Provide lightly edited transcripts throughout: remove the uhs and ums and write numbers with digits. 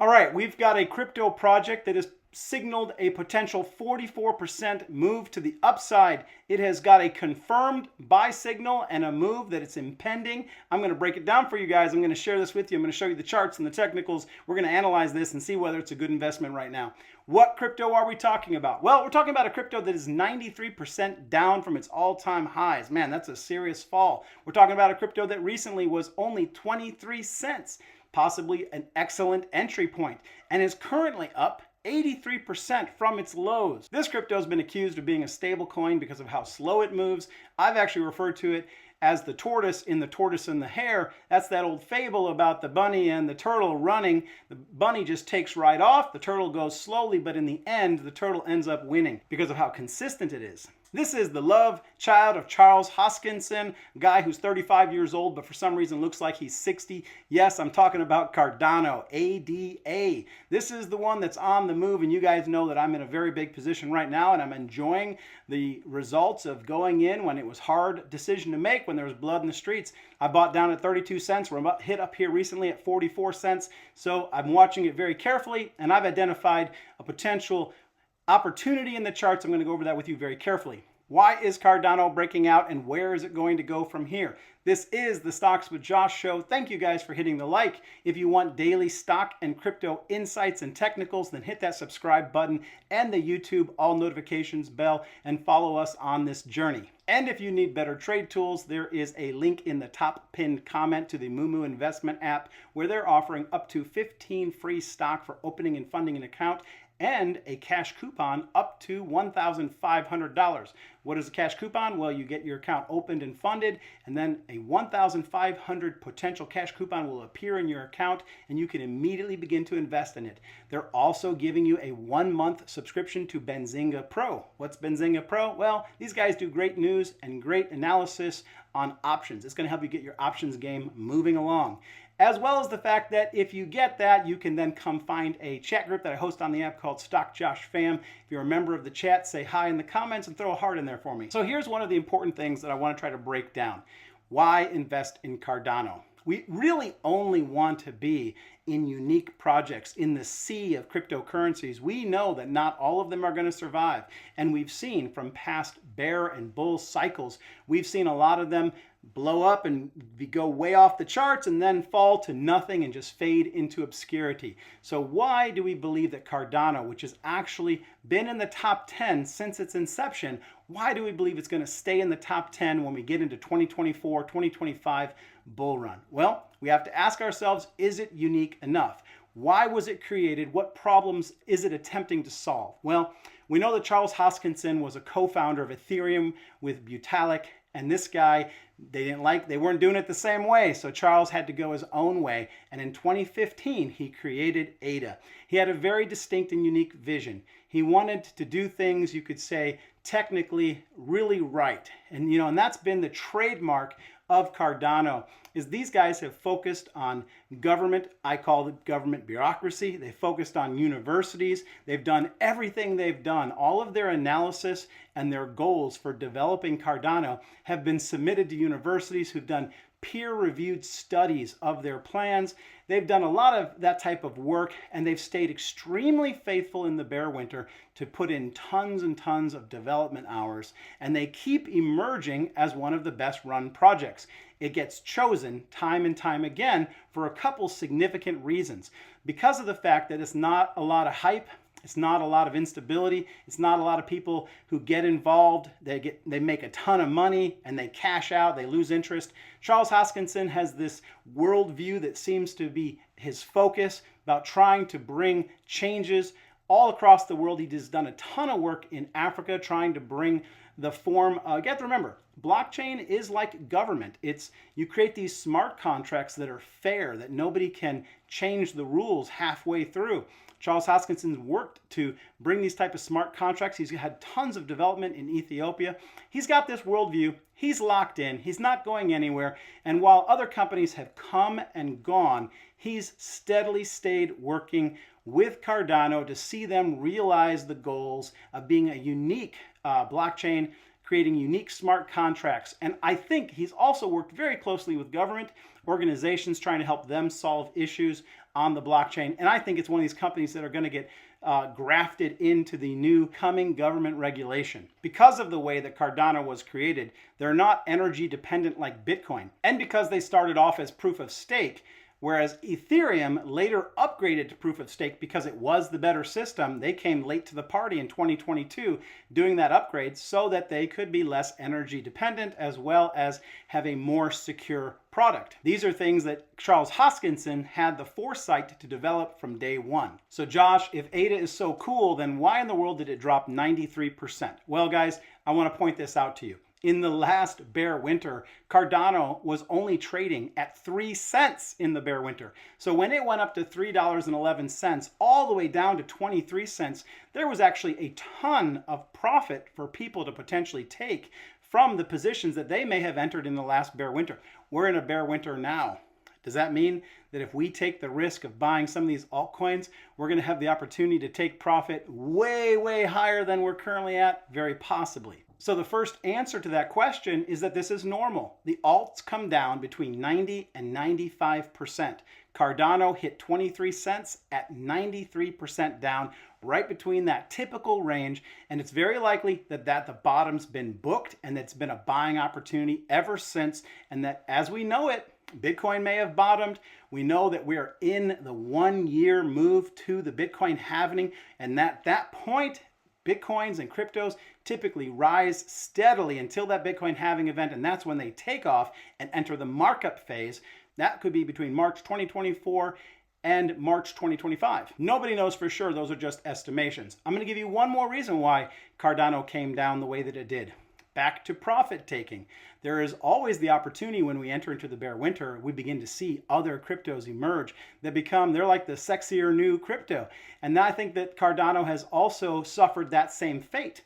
All right, we've got a crypto project that has signaled a potential 44% move to the upside. It has got a confirmed buy signal and a move that it's impending. I'm going to break it down for you guys. I'm going to share this with you. I'm going to show you the charts and the technicals. We're going to analyze this and see whether it's a good investment right now. What crypto are we talking about? Well, we're talking about a crypto that is 93% down from its all-time highs. Man, that's a serious fall. We're talking about a crypto that recently was only 23 cents. Possibly an excellent entry point, and is currently up 83% from its lows. This crypto has been accused of being a stable coin because of how slow it moves. I've actually referred to it as the tortoise in The Tortoise and the Hare. That's that old fable about the bunny and the turtle running. The bunny just takes right off, the turtle goes slowly, but in the end, the turtle ends up winning because of how consistent it is. This is the love child of Charles Hoskinson, a guy who's 35 years old, but for some reason looks like he's 60. Yes, I'm talking about Cardano, ADA. This is the one that's on the move, and you guys know that I'm in a very big position right now, and I'm enjoying the results of going in when it was a hard decision to make, when there was blood in the streets. I bought down at 32 cents. We're about hit up here recently at 44 cents. So I'm watching it very carefully, and I've identified a potential opportunity in the charts. I'm going to go over that with you very carefully. Why is Cardano breaking out, and where is it going to go from here? This is the Stocks with Josh show. Thank you guys for hitting the like. If you want daily stock and crypto insights and technicals, then hit that subscribe button and the YouTube all notifications bell and follow us on this journey. And if you need better trade tools, there is a link in the top pinned comment to the moomoo investment app where they're offering up to 15 free stock for opening and funding an account, and a cash coupon up to $1,500. What is a cash coupon? Well, you get your account opened and funded, and then a $1,500 potential cash coupon will appear in your account, and you can immediately begin to invest in it. They're also giving you a 1-month subscription to Benzinga Pro. What's Benzinga Pro? Well, these guys do great news and great analysis on options. It's going to help you get your options game moving along. As well as the fact that if you get that, you can then come find a chat group that I host on the app called Stock Josh Fam. If you're a member of the chat, say hi in the comments and throw a heart in there for me. So here's one of the important things that I want to try to break down. Why invest in Cardano? We really only want to be in unique projects in the sea of cryptocurrencies. We know that not all of them are going to survive. And we've seen from past bear and bull cycles, we've seen a lot of them blow up and go way off the charts and then fall to nothing and just fade into obscurity. So why do we believe that Cardano, which has actually been in the top 10 since its inception, why do we believe it's going to stay in the top 10 when we get into 2024, 2025 bull run? Well, we have to ask ourselves, is it unique enough? Why was it created? What problems is it attempting to solve? Well, we know that Charles Hoskinson was a co-founder of Ethereum with Vitalik, and this guy, they weren't doing it the same way, so Charles had to go his own way, and in 2015 he created ADA. He had a very distinct and unique vision. He wanted to do things, you could say, technically really right, and that's been the trademark of Cardano. Is these guys have focused on government. I call it government bureaucracy. They focused on universities. They've done everything they've done. All of their analysis and their goals for developing Cardano have been submitted to universities who've done peer-reviewed studies of their plans. They've done a lot of that type of work, and they've stayed extremely faithful in the bear winter to put in tons and tons of development hours, and they keep emerging as one of the best run projects. It gets chosen time and time again for a couple significant reasons. Because of the fact that it's not a lot of hype, it's not a lot of instability. It's not a lot of people who get involved. They make a ton of money and they cash out. They lose interest. Charles Hoskinson has this worldview that seems to be his focus about trying to bring changes all across the world. He has done a ton of work in Africa trying to bring the form. You have to remember, blockchain is like government. You create these smart contracts that are fair, that nobody can change the rules halfway through. Charles Hoskinson's worked to bring these type of smart contracts. He's had tons of development in Ethiopia. He's got this worldview. He's locked in. He's not going anywhere. And while other companies have come and gone, he's steadily stayed working with Cardano to see them realize the goals of being a unique blockchain, creating unique smart contracts. And I think he's also worked very closely with government organizations trying to help them solve issues on the blockchain. And I think it's one of these companies that are going to get grafted into the new coming government regulation. Because of the way that Cardano was created, they're not energy dependent like Bitcoin. And because they started off as proof of stake, whereas Ethereum later upgraded to proof of stake because it was the better system, they came late to the party in 2022 doing that upgrade so that they could be less energy dependent as well as have a more secure product. These are things that Charles Hoskinson had the foresight to develop from day one. So Josh, if ADA is so cool, then why in the world did it drop 93%? Well, guys, I want to point this out to you. In the last bear winter, Cardano was only trading at 3 cents in the bear winter. So when it went up to $3.11 all the way down to 23 cents, there was actually a ton of profit for people to potentially take from the positions that they may have entered in the last bear winter. We're in a bear winter now. Does that mean that if we take the risk of buying some of these altcoins, we're going to have the opportunity to take profit way, way higher than we're currently at? Very possibly. So the first answer to that question is that this is normal. The alts come down between 90 and 95%. Cardano hit 23 cents at 93% down, right between that typical range. And it's very likely that the bottom's been booked and it's been a buying opportunity ever since. And that as we know it, Bitcoin may have bottomed. We know that we are in the 1 year move to the Bitcoin halving. And at that point, Bitcoins and cryptos typically rise steadily until that Bitcoin halving event, and that's when they take off and enter the markup phase. That could be between March 2024 and March 2025. Nobody knows for sure. Those are just estimations. I'm going to give you one more reason why Cardano came down the way that it did. Back to profit taking. There is always the opportunity when we enter into the bear winter, we begin to see other cryptos emerge that they're like the sexier new crypto. And I think that Cardano has also suffered that same fate.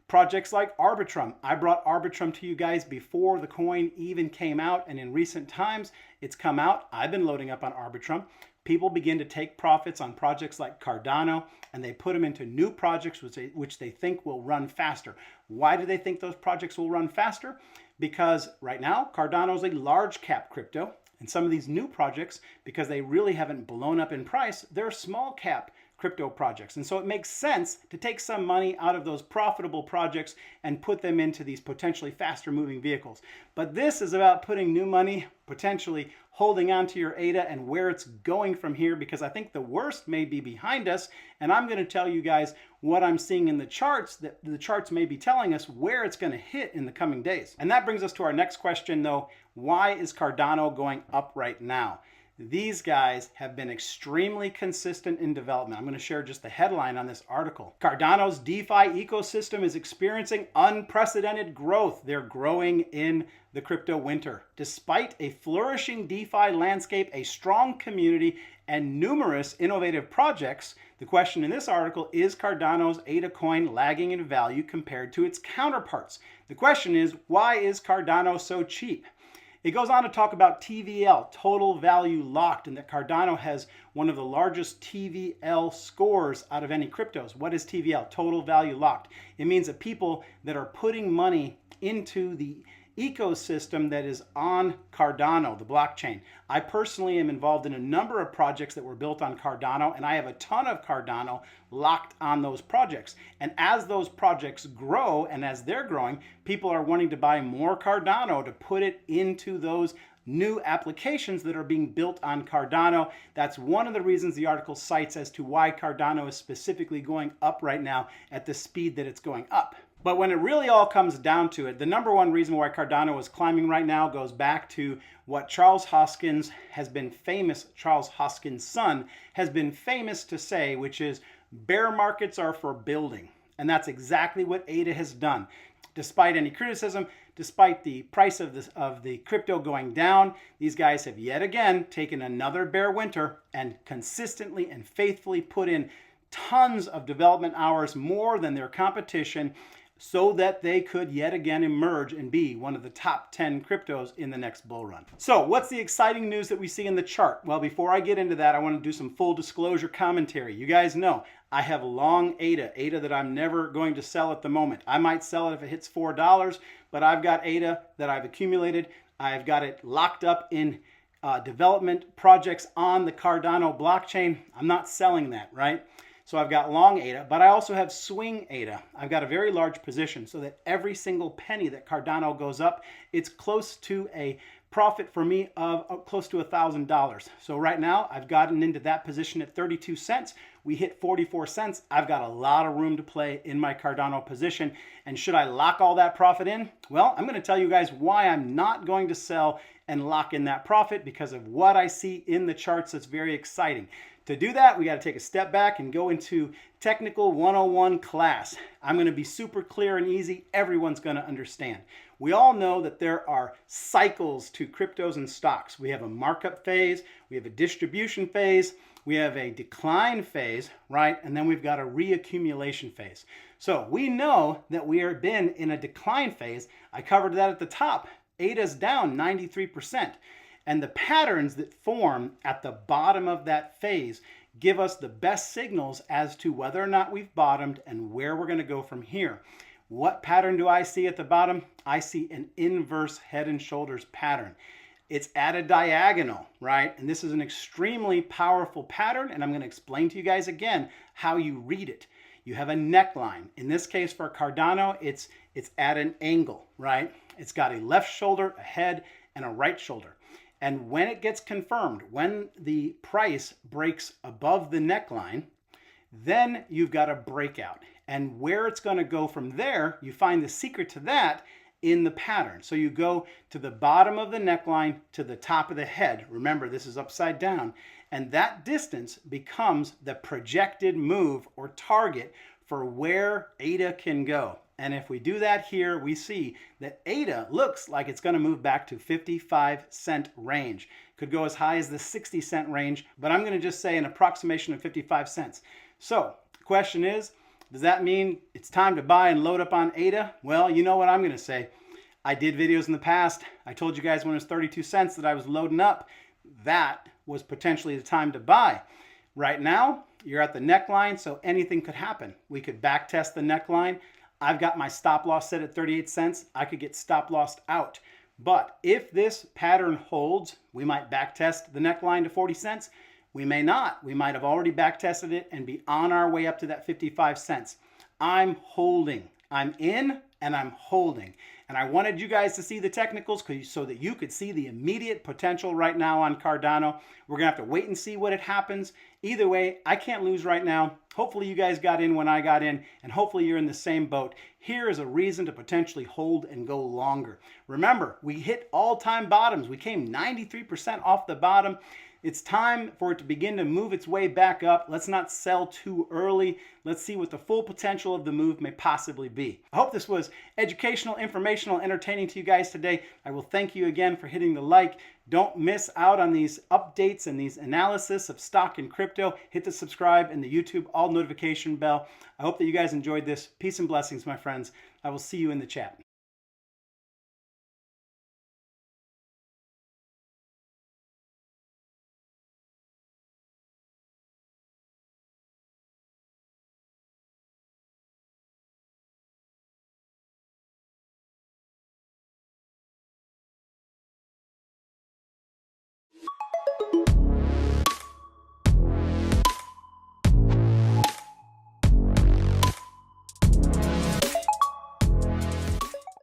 Projects like Arbitrum. I brought Arbitrum to you guys before the coin even came out, and in recent times it's come out. I've been loading up on Arbitrum. People begin to take profits on projects like Cardano, and they put them into new projects which they think will run faster. Why do they think those projects will run faster? Because right now, Cardano is a large cap crypto, and some of these new projects, because they really haven't blown up in price, they're small cap crypto projects. And so it makes sense to take some money out of those profitable projects and put them into these potentially faster moving vehicles. But this is about putting new money, potentially holding on to your ADA and where it's going from here, because I think the worst may be behind us. And I'm going to tell you guys what I'm seeing in the charts, that the charts may be telling us where it's going to hit in the coming days. And that brings us to our next question though. Why is Cardano going up right now? These guys have been extremely consistent in development. I'm going to share just the headline on this article. Cardano's DeFi ecosystem is experiencing unprecedented growth. They're growing in the crypto winter. Despite a flourishing DeFi landscape, a strong community, and numerous innovative projects, the question in this article is Cardano's ADA coin lagging in value compared to its counterparts? The question is, why is Cardano so cheap? It goes on to talk about TVL, total value locked, and that Cardano has one of the largest TVL scores out of any cryptos. What is TVL? Total value locked. It means that people that are putting money into the ecosystem that is on Cardano, the blockchain. I personally am involved in a number of projects that were built on Cardano, and I have a ton of Cardano locked on those projects. And as those projects grow, and as they're growing, people are wanting to buy more Cardano to put it into those new applications that are being built on Cardano. That's one of the reasons the article cites as to why Cardano is specifically going up right now at the speed that it's going up. But when it really all comes down to it, the number one reason why Cardano is climbing right now goes back to what Charles Hoskinson has been famous, Charles Hoskin's son, has been famous to say, which is bear markets are for building. And that's exactly what ADA has done. Despite any criticism, despite the price of the crypto going down, these guys have yet again taken another bear winter and consistently and faithfully put in tons of development hours, more than their competition, so that they could yet again emerge and be one of the top 10 cryptos in the next bull run. So what's the exciting news that we see in the chart? Well, before I get into that, I want to do some full disclosure commentary. You guys know I have long ADA that I'm never going to sell at the moment. I might sell it if it hits $4, but I've got ADA that I've accumulated. I've got it locked up in development projects on the Cardano blockchain. I'm not selling that, right? So I've got long ADA, but I also have swing ADA. I've got a very large position so that every single penny that Cardano goes up, it's close to a profit for me of close to $1,000. So right now I've gotten into that position at 32 cents. We hit 44 cents. I've got a lot of room to play in my Cardano position. And should I lock all that profit in? Well, I'm going to tell you guys why I'm not going to sell and lock in that profit, because of what I see in the charts that's very exciting. To do that, we got to take a step back and go into Technical 101 class. I'm going to be super clear and easy. Everyone's going to understand. We all know that there are cycles to cryptos and stocks. We have a markup phase, we have a distribution phase, we have a decline phase, right? And then we've got a reaccumulation phase. So we know that we have been in a decline phase. I covered that at the top. ADA's down 93%. And the patterns that form at the bottom of that phase give us the best signals as to whether or not we've bottomed and where we're going to go from here. What pattern do I see at the bottom? I see an inverse head and shoulders pattern. It's at a diagonal, right? And this is an extremely powerful pattern, and I'm going to explain to you guys again how you read it. You have a neckline. In this case for Cardano, it's at an angle, right? It's got a left shoulder, a head, and a right shoulder. And when it gets confirmed, when the price breaks above the neckline, then you've got a breakout. And where it's going to go from there, you find the secret to that in the pattern. So you go to the bottom of the neckline to the top of the head. Remember, this is upside down. And that distance becomes the projected move or target for where ADA can go. And if we do that here, we see that ADA looks like it's going to move back to 55-cent range. Could go as high as the 60-cent range, but I'm going to just say an approximation of 55 cents. So the question is, does that mean it's time to buy and load up on ADA? Well, you know what I'm going to say. I did videos in the past. I told you guys when it was 32 cents that I was loading up. That was potentially the time to buy. Right now, you're at the neckline, so anything could happen. We could back test the neckline. I've got my stop loss set at 38 cents. I could get stop lossed out. But if this pattern holds, we might back test the neckline to 40 cents. We may not. We might have already back tested it and be on our way up to that 55 cents. I'm holding. I'm in and I'm holding. And I wanted you guys to see the technicals so that you could see the immediate potential right now on Cardano. We're going to have to wait and see what it happens. Either way, I can't lose right now. Hopefully you guys got in when I got in, and hopefully you're in the same boat. Here is a reason to potentially hold and go longer. Remember, we hit all-time bottoms. We came 93% off the bottom. It's time for it to begin to move its way back up. Let's not sell too early. Let's see what the full potential of the move may possibly be. I hope this was educational, informational, entertaining to you guys today. I will thank you again for hitting the like. Don't miss out on these updates and these analysis of stock and crypto. Hit the subscribe and the YouTube all notification bell. I hope that you guys enjoyed this. Peace and blessings, my friends. I will see you in the chat.